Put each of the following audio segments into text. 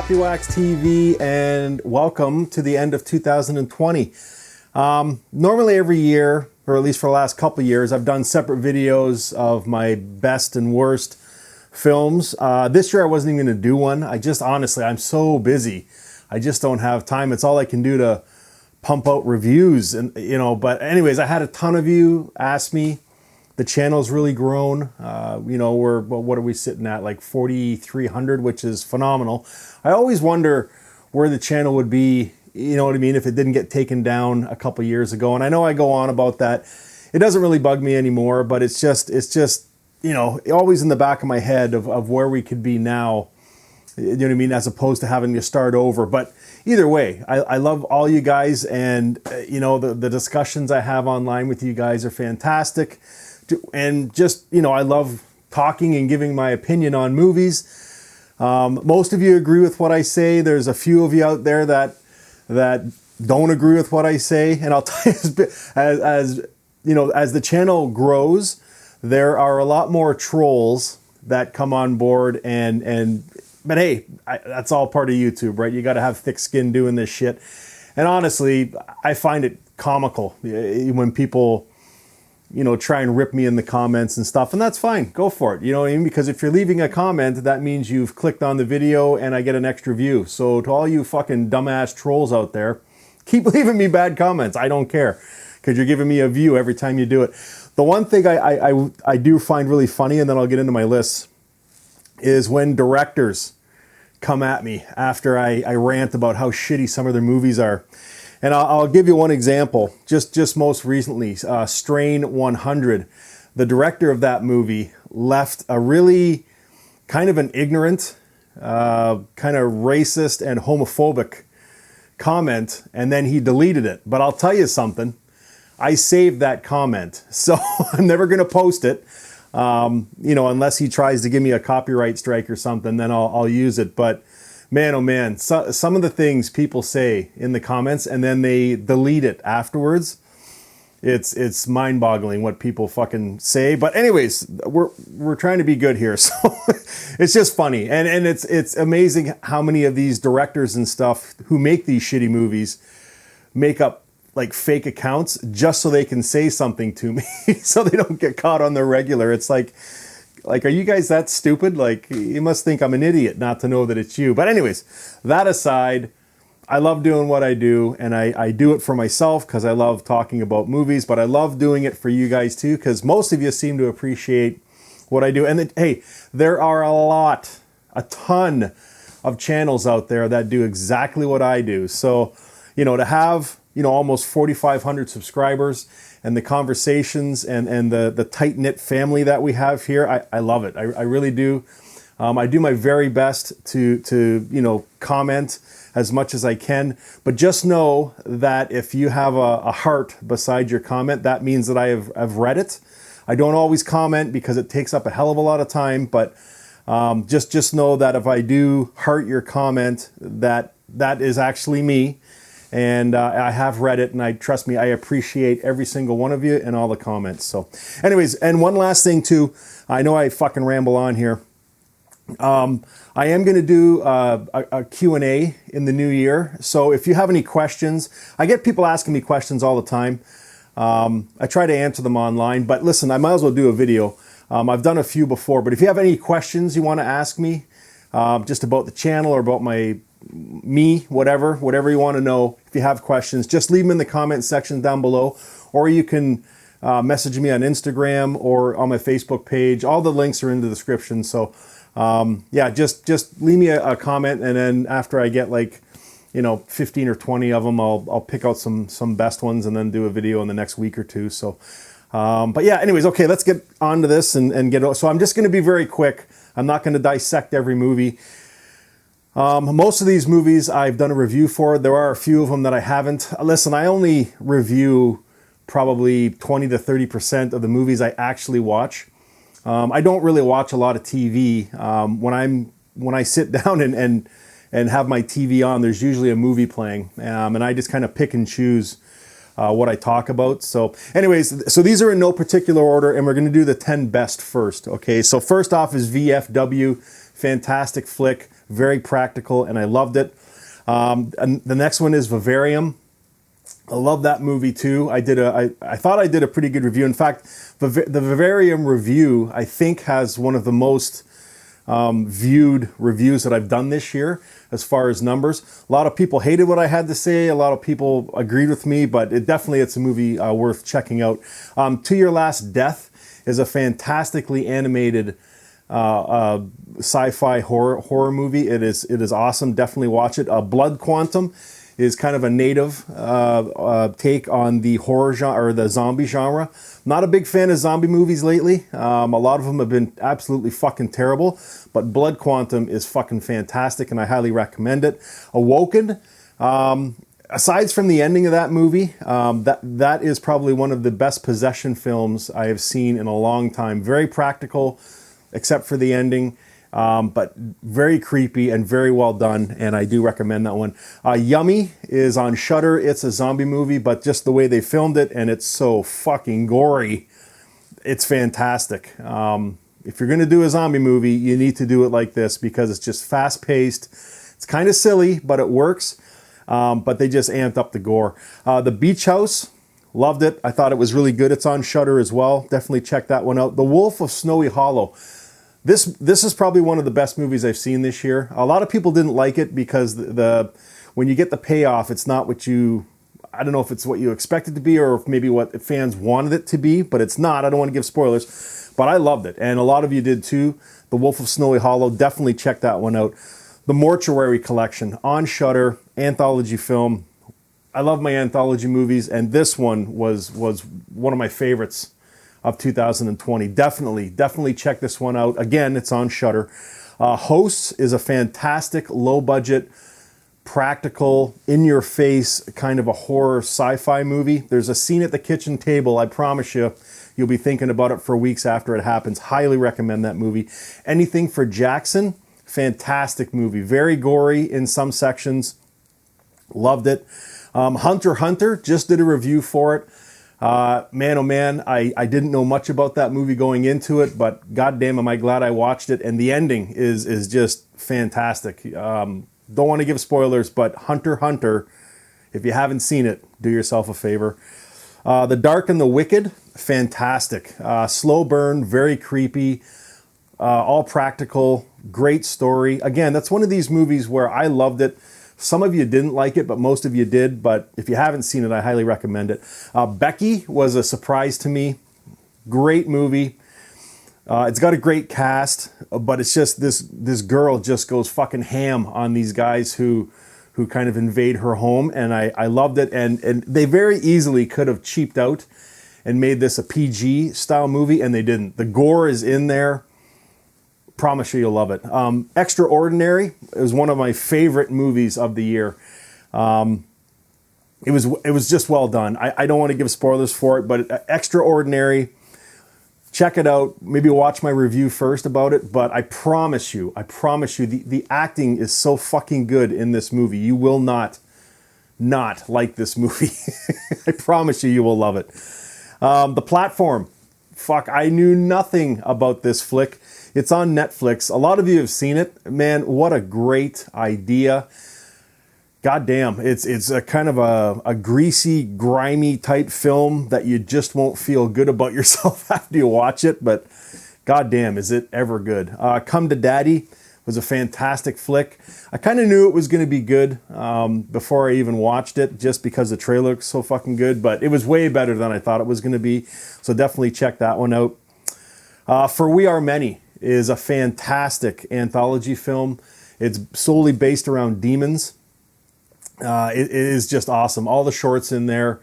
Happywax TV, and welcome to the end of 2020. Normally every year, or at least for the last couple years, I've done separate videos of my best and worst films. This year I wasn't even going to do one. Honestly, I'm so busy. I just don't have time. It's all I can do to pump out reviews, and but anyways, I had a ton of you ask me. The channel's really grown. What are we sitting at? Like 4,300, which is phenomenal. I always wonder where the channel would be, you know what I mean, if it didn't get taken down a couple years ago. And I know I go on about that. It doesn't really bug me anymore, but it's just always in the back of my head of where we could be now. You know what I mean? As opposed to having to start over. But either way, I love all you guys, and the discussions I have online with you guys are fantastic. And I love talking and giving my opinion on movies. Most of you agree with what I say. There's a few of you out there that don't agree with what I say. And I'll tell you, as the channel grows, there are a lot more trolls that come on board. But hey, that's all part of YouTube, right? You got to have thick skin doing this shit. And honestly, I find it comical when people try and rip me in the comments and stuff, and that's fine. Go for it. You know what I mean? Because if you're leaving a comment, that means you've clicked on the video and I get an extra view. So to all you fucking dumbass trolls out there, keep leaving me bad comments. I don't care, because you're giving me a view every time you do it. The one thing I do find really funny, and then I'll get into my list, is when directors come at me after I rant about how shitty some of their movies are. And I'll give you one example. Just most recently, Strain 100. The director of that movie left a really kind of an ignorant, kind of racist and homophobic comment, and then he deleted it. But I'll tell you something. I saved that comment, so I'm never going to post it. Unless he tries to give me a copyright strike or something, then I'll use it. But man, oh man, some of the things people say in the comments and then they delete it afterwards. It's mind-boggling what people fucking say. But anyways, we're trying to be good here, so it's just funny. And it's amazing how many of these directors and stuff who make these shitty movies make up like fake accounts just so they can say something to me so they don't get caught on the regular. It's like, are you guys that stupid? Like, you must think I'm an idiot not to know that it's you. But anyways, that aside, I love doing what I do, and I do it for myself because I love talking about movies, but I love doing it for you guys too, because most of you seem to appreciate what I do. And hey, there are a ton of channels out there that do exactly what I do. So, to have almost 4,500 subscribers and the conversations and the tight-knit family that we have here, I love it. I really do. I do my very best to comment as much as I can. But just know that if you have a heart beside your comment, that means that I've read it. I don't always comment because it takes up a hell of a lot of time, but just know that if I do heart your comment, that is actually me. And I have read it, and trust me, I appreciate every single one of you and all the comments. So anyways, and one last thing too, I know I fucking ramble on here. I am going to do a Q&A in the new year. So if you have any questions, I get people asking me questions all the time. I try to answer them online, but listen, I might as well do a video. I've done a few before, but if you have any questions you want to ask me, just about the channel or about me, whatever you want to know, if you have questions, just leave them in the comment section down below, or you can message me on Instagram or on my Facebook page. All the links are in the description. So just leave me a comment, and then after I get 15 or 20 of them, I'll pick out some best ones and then do a video in the next week or two. So but yeah, anyways, okay, let's get on to this and get. So I'm just going to be very quick. I'm not going to dissect every movie. Most of these movies I've done a review for. There are a few of them that I haven't. Listen, I only review probably 20 to 30% of the movies I actually watch. I don't really watch a lot of TV. When I sit down and have my TV on, there's usually a movie playing, and I just kind of pick and choose what I talk about. So anyways, so these are in no particular order, and we're going to do the 10 best first. Okay, so first off is VFW, fantastic flick. very practical, and I loved it. And the next one is Vivarium. I love that movie too. I thought I did a pretty good review. In fact, the Vivarium review, I think, has one of the most viewed reviews that I've done this year as far as numbers. A lot of people hated what I had to say. A lot of people agreed with me, but it's a movie worth checking out. To Your Last Death is a fantastically animated sci-fi horror movie. It is awesome. Definitely watch it. Blood Quantum is kind of a native take on the horror genre or the zombie genre. Not a big fan of zombie movies lately. A lot of them have been absolutely fucking terrible, but Blood Quantum is fucking fantastic, and I highly recommend it. Awoken, aside from the ending of that movie, that is probably one of the best possession films I have seen in a long time. Very practical, except for the ending. But very creepy and very well done, and I do recommend that one. Yummy is on Shudder. It's a zombie movie, but just the way they filmed it, and it's so fucking gory, it's fantastic. If you're going to do a zombie movie, you need to do it like this, because it's just fast-paced. It's kind of silly, but it works. But they just amped up the gore. The Beach House, loved it. I thought it was really good. It's on Shudder as well. Definitely check that one out. The Wolf of Snowy Hollow. This is probably one of the best movies I've seen this year. A lot of people didn't like it because when you get the payoff, it's not what I don't know if it's what you expect it to be or if maybe what fans wanted it to be, but it's not. I don't want to give spoilers, but I loved it, and a lot of you did too. The Wolf of Snowy Hollow, definitely check that one out. The Mortuary Collection on Shudder, anthology film. I love my anthology movies, and this one was one of my favorites of 2020. Definitely check this one out. Again, it's on Shudder. Hosts is a fantastic, low-budget, practical, in-your-face kind of a horror sci-fi movie. There's a scene at the kitchen table, I promise you'll be thinking about it for weeks after it happens. Highly recommend that movie. Anything for Jackson, fantastic movie. Very gory in some sections. Loved it. Hunter x Hunter, just did a review for it. Man, oh man, I didn't know much about that movie going into it, but goddamn am I glad I watched it. And the ending is just fantastic. Don't want to give spoilers, but Hunter x Hunter, if you haven't seen it, do yourself a favor. The Dark and the Wicked, fantastic. Slow burn, very creepy, all practical, great story. Again, that's one of these movies where I loved it. Some of you didn't like it, but most of you did. But if you haven't seen it, I highly recommend it. Becky was a surprise to me. Great movie. It's got a great cast, but it's just this girl just goes fucking ham on these guys who kind of invade her home, and I loved it. And they very easily could have cheaped out and made this a PG style movie, and they didn't. The gore is in there. Promise you'll love it. Extraordinary is one of my favorite movies of the year. It was just well done. I don't want to give spoilers for it, but Extraordinary, check it out. Maybe watch my review first about it, but I promise you, the acting is so fucking good in this movie. You will not like this movie. I promise you will love it. The Platform. Fuck, I knew nothing about this flick. It's on Netflix. A lot of you have seen it. Man, what a great idea. God damn, it's a kind of a greasy, grimy type film that you just won't feel good about yourself after you watch it, but god damn, is it ever good. Come to Daddy was a fantastic flick. I kind of knew it was going to be good before I even watched it, just because the trailer looks so fucking good, but it was way better than I thought it was going to be, so definitely check that one out. For We Are Many is a fantastic anthology film. It's solely based around demons. It is just awesome. All the shorts in there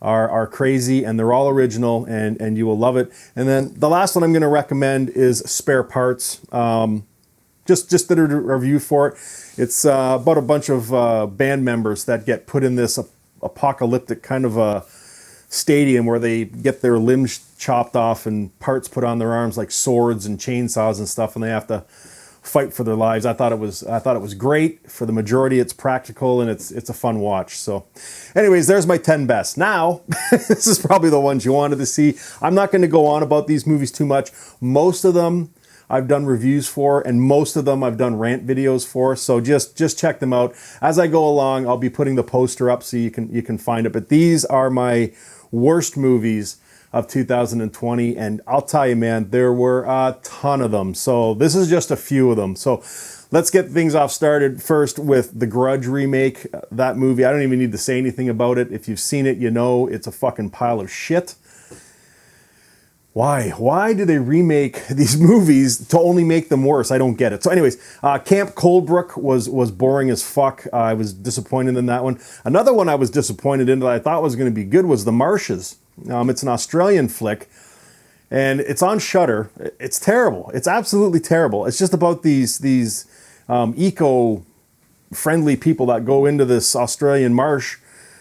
are crazy, and they're all original, and you will love it. And then the last one I'm going to recommend is Spare Parts. Just did a review for it. It's about a bunch of band members that get put in this apocalyptic kind of a stadium where they get their limbs chopped off and parts put on their arms like swords and chainsaws and stuff, and they have to fight for their lives. I thought it was great. For the majority, it's practical, and it's a fun watch. So anyways, there's my 10 best. Now, this is probably the ones you wanted to see. I'm not going to go on about these movies too much. Most of them I've done reviews for, and most of them I've done rant videos for. So just check them out. As I go along, I'll be putting the poster up so you can find it. But these are my worst movies of 2020, and I'll tell you, man, there were a ton of them. So this is just a few of them. So let's get things off started first with the Grudge remake. That movie, I don't even need to say anything about it. If you've seen it, you know it's a fucking pile of shit. Why? Why do they remake these movies to only make them worse? I don't get it. So anyways, Camp Coldbrook was boring as fuck. I was disappointed in that one. Another one I was disappointed in that I thought was going to be good was The Marshes. It's an Australian flick, and it's on Shudder. It's terrible. It's absolutely terrible. It's just about these eco-friendly people that go into this Australian marsh,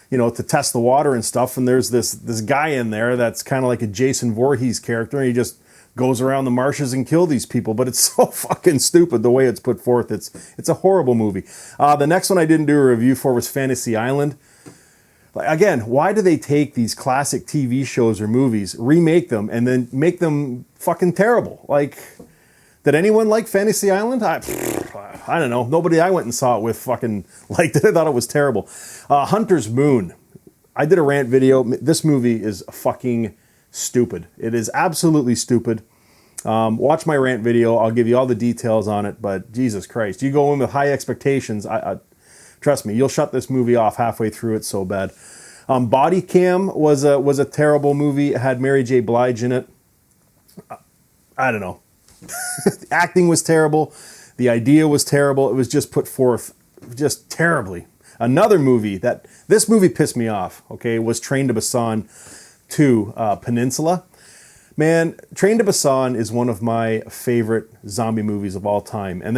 you know, to test the water and stuff. And there's this guy in there that's kind of like a Jason Voorhees character, and he just goes around the marshes and kill these people. But it's so fucking stupid the way it's put forth. It's a horrible movie. The next one I didn't do a review for was Fantasy Island. Again, why do they take these classic TV shows or movies, remake them, and then make them fucking terrible? Like, did anyone like Fantasy Island? I don't know. Nobody I went and saw it with fucking liked it. I thought it was terrible. Hunter's Moon. I did a rant video. This movie is fucking stupid. It is absolutely stupid. Watch my rant video. I'll give you all the details on it. But Jesus Christ, you go in with high expectations. Trust me, you'll shut this movie off halfway through. It's so bad. Body Cam was a terrible movie. It had Mary J. Blige in it. I don't know. The acting was terrible. The idea was terrible. It was just put forth just terribly. Another movie this movie pissed me off, okay, was Train to Busan 2, Peninsula. Man, Train to Busan is one of my favorite zombie movies of all time. And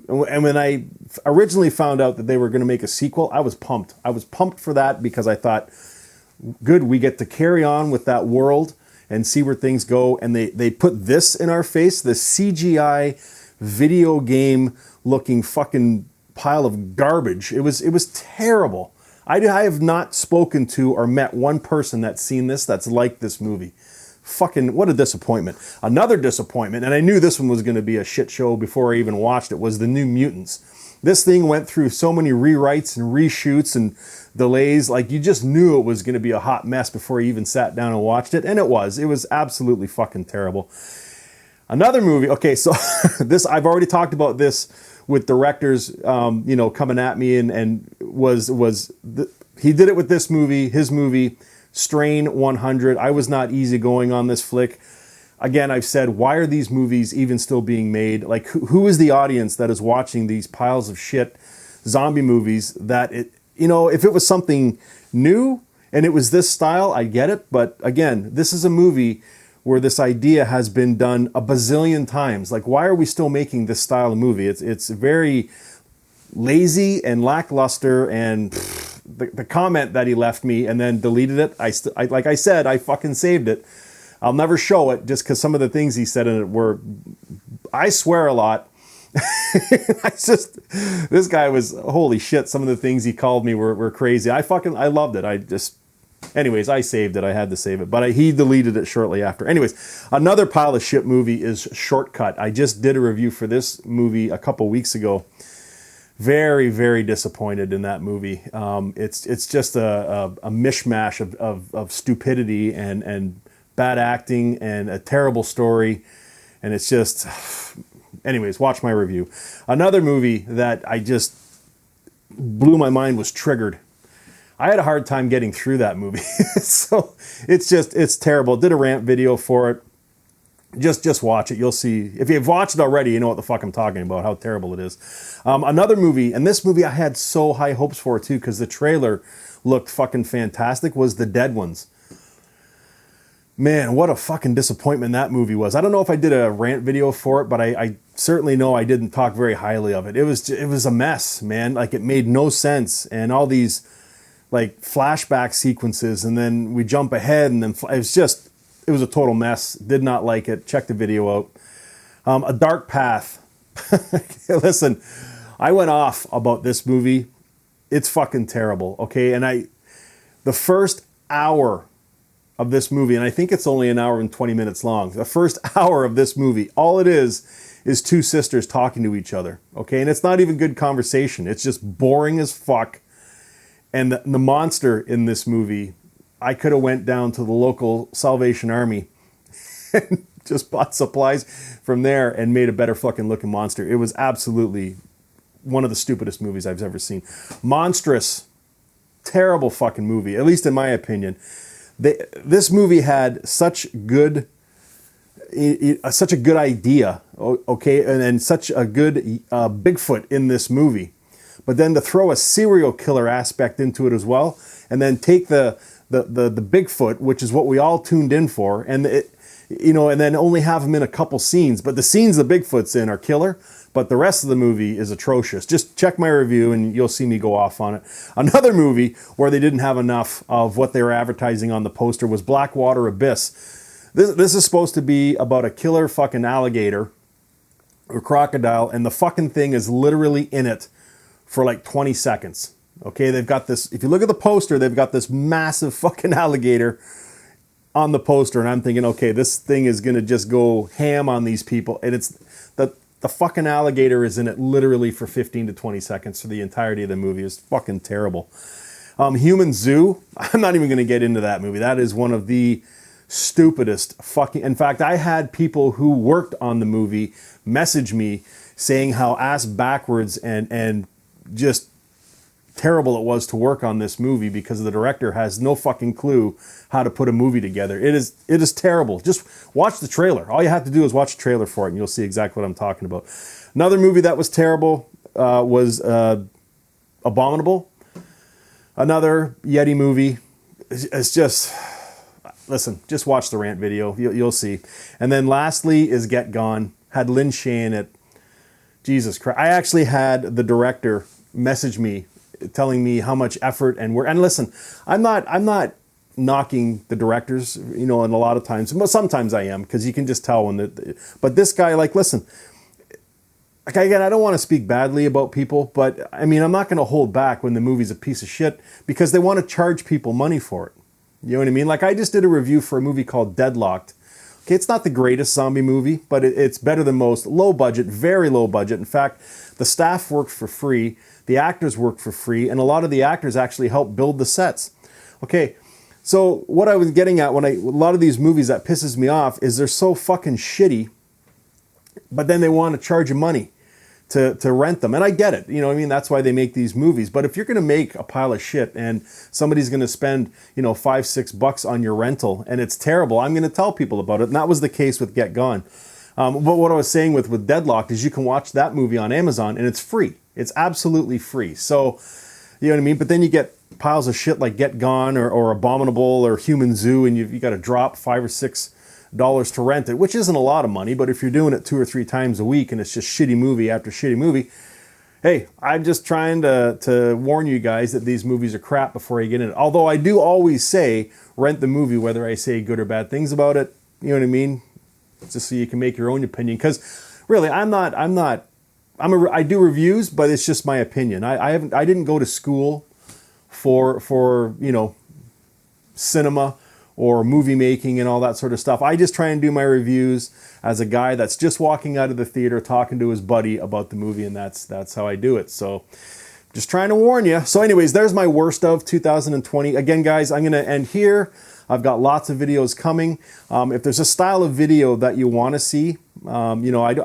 when I originally found out that they were going to make a sequel, I was pumped. I was pumped for that because I thought, good, we get to carry on with that world and see where things go. And they put this in our face, this CGI video game looking fucking pile of garbage. It was terrible. I have not spoken to or met one person that's seen this that's liked this movie. Fucking, what a disappointment. Another disappointment, and I knew this one was going to be a shit show before I even watched it, was The New Mutants. This thing went through so many rewrites and reshoots and delays. Like, you just knew it was going to be a hot mess before you even sat down and watched it. And it was. It was absolutely fucking terrible. Another movie. Okay, so I've already talked about this with directors, coming at me and he did it with this movie, his movie, Strain 100. I was not easygoing on this flick. Again, I've said, why are these movies even still being made? Like, who is the audience that is watching these piles of shit zombie movies that if it was something new and it was this style, I get it. But again, this is a movie where this idea has been done a bazillion times. Like, why are we still making this style of movie? It's very lazy and lackluster, and the comment that he left me and then deleted it, like I said, I fucking saved it. I'll never show it just because some of the things he said in it were, I swear a lot. This guy was, holy shit, some of the things he called me were crazy. I loved it. Anyways, I saved it. I had to save it. But he deleted it shortly after. Anyways, another pile of shit movie is Shortcut. I just did a review for this movie a couple weeks ago. Very, very disappointed in that movie. It's just a mishmash of stupidity and bad acting and a terrible story. And it's just... Anyways, watch my review. Another movie that I just blew my mind was Triggered. I had a hard time getting through that movie. So it's terrible. Did a rant video for it. Just watch it. You'll see. If you've watched it already, you know what the fuck I'm talking about, how terrible it is. Another movie, and this movie I had so high hopes for too, because the trailer looked fucking fantastic, was The Dead Ones. Man, what a fucking disappointment that movie was. I don't know if I did a rant video for it, but I certainly know I didn't talk very highly of it. It was a mess, man. Like, it made no sense. And all these like flashback sequences, and then we jump ahead, and then it was a total mess. Did not like it. Check the video out. A Dark Path. Listen, I went off about this movie. It's fucking terrible, okay? And the first hour of this movie, and I think it's only an hour and 20 minutes long. The first hour of this movie, all it is two sisters talking to each other, okay? And it's not even good conversation. It's just boring as fuck. And the monster in this movie, I could have went down to the local Salvation Army and just bought supplies from there and made a better fucking looking monster. It was absolutely one of the stupidest movies I've ever seen. Monstrous, terrible fucking movie, at least in my opinion. This movie had such a good idea, okay, and such a good Bigfoot in this movie. But then to throw a serial killer aspect into it as well, and then take the Bigfoot, which is what we all tuned in for, and and then only have him in a couple scenes. But the scenes the Bigfoot's in are killer, but the rest of the movie is atrocious. Just check my review and you'll see me go off on it. Another movie where they didn't have enough of what they were advertising on the poster was Blackwater Abyss. This is supposed to be about a killer fucking alligator or crocodile, and the fucking thing is literally in it for like 20 seconds. Okay, they've got this, if you look at the poster, they've got this massive fucking alligator on the poster, and I'm thinking, okay, this thing is gonna just go ham on these people, and it's the fucking alligator is in it literally for 15 to 20 seconds for the entirety of the movie. It's fucking terrible. Human Zoo, I'm not even gonna get into that movie. That is one of the stupidest fucking, in fact, I had people who worked on the movie message me saying how ass backwards and just terrible it was to work on this movie because the director has no fucking clue how to put a movie together. It is terrible. Just watch the trailer. All you have to do is watch the trailer for it and you'll see exactly what I'm talking about. Another movie that was terrible was Abominable. Another Yeti movie. It's just, listen, just watch the rant video. You'll see. And then lastly is Get Gone. Had Lin Shaye in it. Jesus Christ. I actually had the director message me telling me how much effort and work. And listen, I'm not knocking the directors, and a lot of times, sometimes I am, because you can just tell when but this guy, like, listen, like, again, I don't want to speak badly about people, but I mean, I'm not going to hold back when the movie's a piece of shit because they want to charge people money for it. You know what I mean? Like, I just did a review for a movie called Deadlocked. Okay, it's not the greatest zombie movie, but it's better than most. Low budget, very low budget. In fact, the staff worked for free, the actors worked for free, and a lot of the actors actually helped build the sets. Okay, so what I was getting at a lot of these movies that pisses me off is they're so fucking shitty, but then they want to charge you money to rent them. And I get it, that's why they make these movies. But if you're going to make a pile of shit and somebody's going to spend, $5-6 on your rental and it's terrible, I'm going to tell people about it. And that was the case with Get Gone. But what I was saying with Deadlocked is you can watch that movie on Amazon and it's free. It's absolutely free. So, you know what I mean? But then you get piles of shit like Get Gone or Abominable or Human Zoo, and you got to drop $5 or $6 to rent it, which isn't a lot of money. But if you're doing it 2 or 3 times a week and it's just shitty movie after shitty movie, hey, I'm just trying to warn you guys that these movies are crap before you get in it. Although I do always say rent the movie, whether I say good or bad things about it. You know what I mean? Just so you can make your own opinion. Because really, I do reviews, but it's just my opinion. I didn't go to school for cinema or movie making and all that sort of stuff. I just try and do my reviews as a guy that's just walking out of the theater talking to his buddy about the movie, and that's how I do it. So just trying to warn you. So anyways, there's my worst of 2020. Again, guys, I'm going to end here. I've got lots of videos coming. If there's a style of video that you want to see, I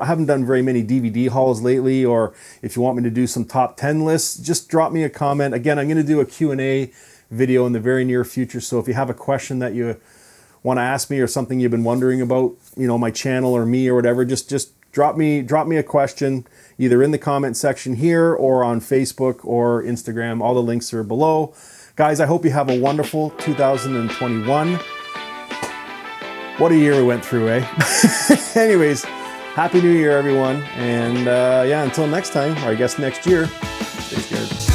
haven't done very many DVD hauls lately, or if you want me to do some top 10 lists, just drop me a comment. Again, I'm going to do a Q&A video in the very near future. So if you have a question that you want to ask me or something you've been wondering about, my channel or me or whatever, just drop me a question either in the comment section here or on Facebook or Instagram. All the links are below. Guys, I hope you have a wonderful 2021. What a year we went through, eh? Anyways, Happy New Year, everyone. And until next time, or I guess next year, stay scared.